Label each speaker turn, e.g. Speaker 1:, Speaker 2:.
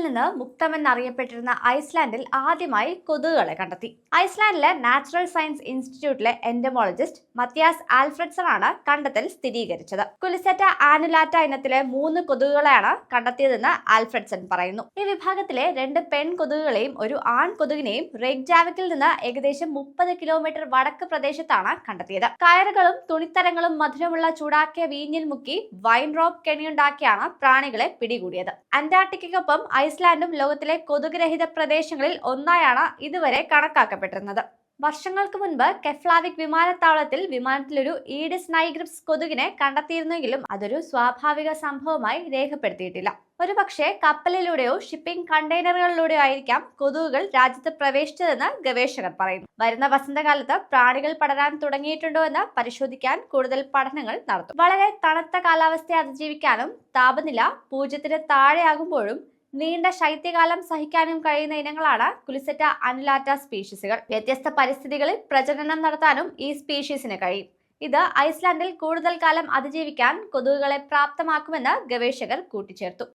Speaker 1: നിന്ന് മുക്തമെന്നറിയപ്പെട്ടിരുന്ന ഐസ്ലാൻഡിൽ ആദ്യമായി കൊതുകുകളെ കണ്ടെത്തി. ഐസ്ലാൻഡിലെ നാച്ചുറൽ സയൻസ് ഇൻസ്റ്റിറ്റ്യൂട്ടിലെ എൻഡമോളജിസ്റ്റ് മത്യാസ് ആൽഫ്രെഡ്സൺ ആണ് കണ്ടെത്തൽ സ്ഥിരീകരിച്ചത്. കുലിസെറ്റ ആനുലാറ്റ ഇനത്തിലെ 3 കൊതുകുകളെയാണ് കണ്ടെത്തിയതെന്ന് ആൽഫ്രെഡ്സൺ പറയുന്നു. ഈ വിഭാഗത്തിലെ 2 പെൺ കൊതുകുകളെയും ഒരു ആൺ കൊതുകിനെയും റെയ്ക്ജാവിക്കിൽ നിന്ന് ഏകദേശം 30 കിലോമീറ്റർ വടക്ക് പ്രദേശത്താണ് കണ്ടെത്തിയത്. കയറുകളും തുണിത്തരങ്ങളും മധുരമുള്ള ചൂടാക്കിയ വീഞ്ഞിൽ മുക്കി വൈൻ റോപ്പ് കെണിയുണ്ടാക്കിയാണ് പ്രാണികളെ പിടികൂടിയത്. അന്റാർട്ടിക്കയ്ക്കൊപ്പം ഐസ്ലാൻഡും ലോകത്തിലെ കൊതുകുരഹിത പ്രദേശങ്ങളിൽ ഒന്നായാണ് ഇതുവരെ കണക്കാക്കപ്പെട്ടിരുന്നത്. വർഷങ്ങൾക്ക് മുൻപ് കെഫ്ലാവിക് വിമാനത്താവളത്തിൽ വിമാനത്തിലൊരു ഈഡിസ് നൈഗ്രിപ്സ് കൊതുകിനെ കണ്ടെത്തിയിരുന്നെങ്കിലും അതൊരു സ്വാഭാവിക സംഭവമായി രേഖപ്പെടുത്തിയിട്ടില്ല. ഒരുപക്ഷെ കപ്പലിലൂടെയോ ഷിപ്പിംഗ് കണ്ടെയ്നറുകളിലൂടെയോ ആയിരിക്കാം കൊതുകുകൾ രാജ്യത്ത് പ്രവേശിച്ചതെന്ന് ഗവേഷകർ പറയുന്നു. വരുന്ന വസന്തകാലത്ത് പ്രാണികൾ പടരാൻ തുടങ്ങിയിട്ടുണ്ടോ എന്ന് പരിശോധിക്കാൻ കൂടുതൽ പഠനങ്ങൾ നടത്തും. വളരെ തണുത്ത കാലാവസ്ഥയെ അതിജീവിക്കാനും താപനില 0-ന് താഴെയാകുമ്പോഴും നീണ്ട ശൈത്യകാലം സഹിക്കാനും കഴിയുന്ന ഇനങ്ങളാണ് കുലിസെറ്റ അനുലാറ്റ സ്പീഷീസുകൾ. വ്യത്യസ്ത പരിസ്ഥിതികളിൽ പ്രജനനം നടത്താനും ഈ സ്പീഷീസിന് കഴിയും. ഇത് ഐസ്ലാൻഡിൽ കൂടുതൽ കാലം അതിജീവിക്കാൻ കൊതുകുകളെ പ്രാപ്തമാക്കുമെന്ന് ഗവേഷകർ കൂട്ടിച്ചേർത്തു.